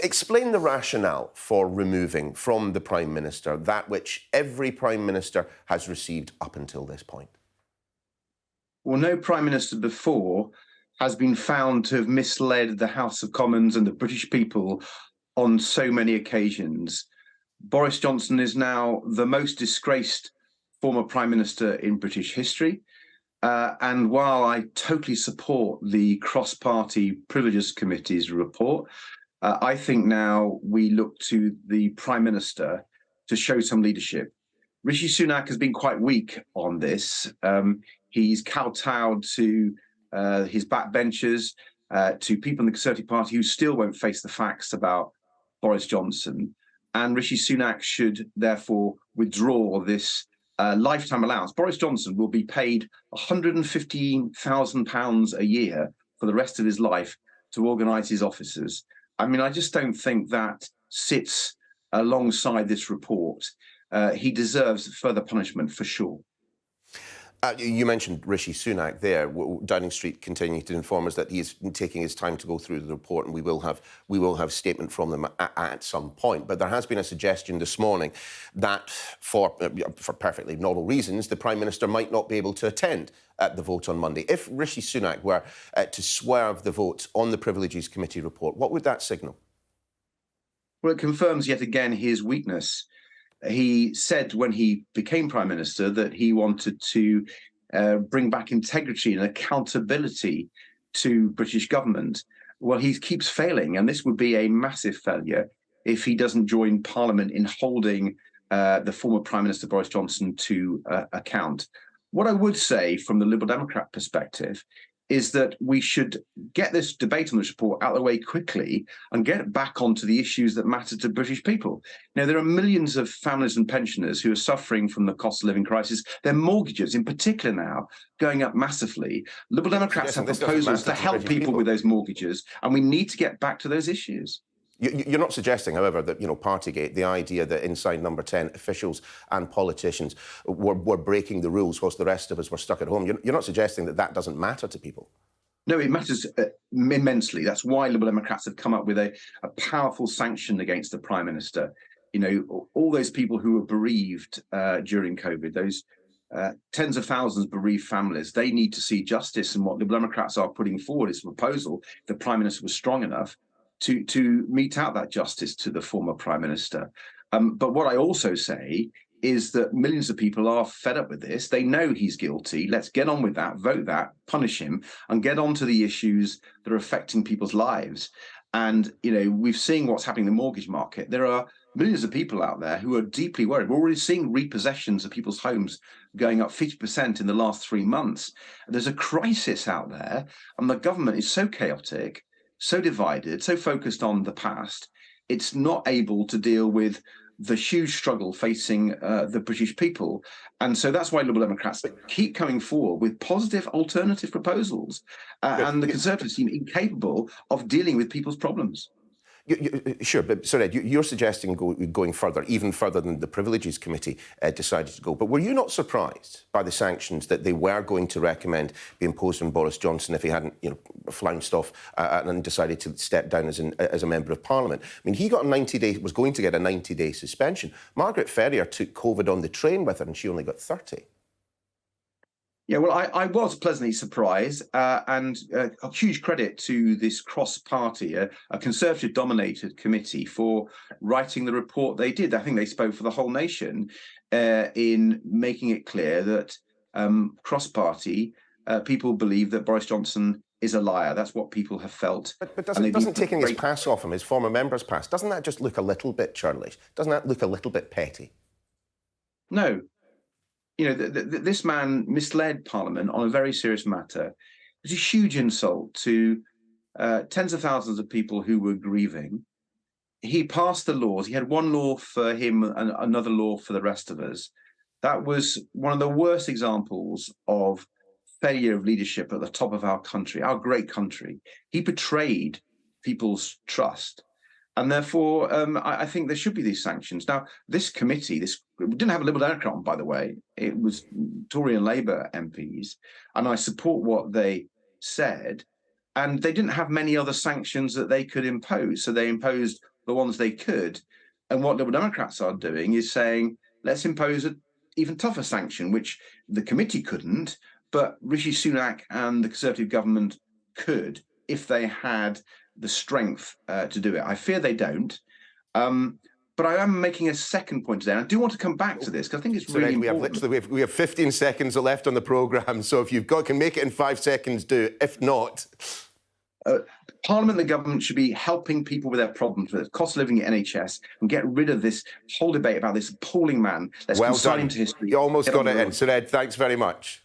Explain the rationale for removing from the Prime Minister that which every Prime Minister has received up until this point. Well, no Prime Minister before has been found to have misled the House of Commons and the British people on so many occasions. Boris Johnson is now the most disgraced former Prime Minister in British history. And while I totally support the Cross-Party Privileges Committee's report, I think now we look to the Prime Minister to show some leadership. Rishi Sunak has been quite weak on this. He's kowtowed to his backbenchers, to people in the Conservative Party who still won't face the facts about Boris Johnson. And Rishi Sunak should therefore withdraw this lifetime allowance. Boris Johnson will be paid £115,000 a year for the rest of his life to organise his offices. I mean, I just don't think that sits alongside this report. He deserves further punishment for sure. You mentioned Rishi Sunak there. Downing Street continuing to inform us that he's taking his time to go through the report, and we will have a statement from them at some point. But there has been a suggestion this morning that, for perfectly normal reasons, the Prime Minister might not be able to attend the vote on Monday. If Rishi Sunak were to swerve the vote on the Privileges Committee report, what would that signal? Well, it confirms yet again his weakness. He said when he became Prime Minister that he wanted to bring back integrity and accountability to British government. Well, he keeps failing, and this would be a massive failure if he doesn't join Parliament in holding the former Prime Minister Boris Johnson to account. What I would say from the Liberal Democrat perspective is that we should get this debate on this report out of the way quickly and get back onto the issues that matter to British people. Now, there are millions of families and pensioners who are suffering from the cost of living crisis. Their mortgages, in particular now, going up massively. Liberal Democrats have proposals to help people with those mortgages, and we need to get back to those issues. You're not suggesting, however, that, partygate, the idea that inside Number 10 officials and politicians were breaking the rules whilst the rest of us were stuck at home. You're not suggesting that that doesn't matter to people? No, it matters immensely. That's why Liberal Democrats have come up with a powerful sanction against the Prime Minister. You know, all those people who were bereaved during COVID, those tens of thousands of bereaved families, they need to see justice. And what Liberal Democrats are putting forward is a proposal, if the Prime Minister was strong enough, to mete out that justice to the former Prime Minister. But what I also say is that millions of people are fed up with this. They know he's guilty. Let's get on with that, vote that, punish him, and get on to the issues that are affecting people's lives. And, we've seen what's happening in the mortgage market. There are millions of people out there who are deeply worried. We're already seeing repossessions of people's homes going up 50% in the last 3 months. There's a crisis out there, and the government is so chaotic, so divided, so focused on the past, it's not able to deal with the huge struggle facing the British people. And so that's why Liberal Democrats keep coming forward with positive alternative proposals, and the Conservatives seem incapable of dealing with people's problems. Sure, but sorry, you're suggesting going further, even further than the Privileges Committee decided to go. But were you not surprised by the sanctions that they were going to recommend be imposed on Boris Johnson if he hadn't, flounced off and decided to step down as a member of Parliament? I mean, he got a 90-day, was going to get a 90-day suspension. Margaret Ferrier took COVID on the train with her, and she only got 30. Yeah, well, I was pleasantly surprised, and a huge credit to this cross-party, a Conservative-dominated committee for writing the report they did. I think they spoke for the whole nation in making it clear that cross-party people believe that Boris Johnson is a liar. That's what people have felt. But doesn't taking his pass off him, his former member's pass, doesn't that just look a little bit churlish? Doesn't that look a little bit petty? No. This man misled Parliament on a very serious matter. It's a huge insult to tens of thousands of people who were grieving. He passed the laws. He had one law for him and another law for the rest of us. That was one of the worst examples of failure of leadership at the top of our country, our great country. He betrayed people's trust. And therefore, I think there should be these sanctions. Now, this committee, we didn't have a Liberal Democrat on, by the way. It was Tory and Labour MPs. And I support what they said. and they didn't have many other sanctions that they could impose. So they imposed the ones they could. And what Liberal Democrats are doing is saying, let's impose an even tougher sanction, which the committee couldn't, but Rishi Sunak and the Conservative government could if they had the strength to do it. I fear they don't. But I am making a second point today. And I do want to come back to this because I think it's really important. We have 15 seconds left on the programme. So if you've got can make it in 5 seconds, do it. If not, Parliament and the government should be helping people with their problems, with the cost of living at NHS, and get rid of this whole debate about this appalling man. Let's consign him to history. You almost got it in. So, Ed, thanks very much.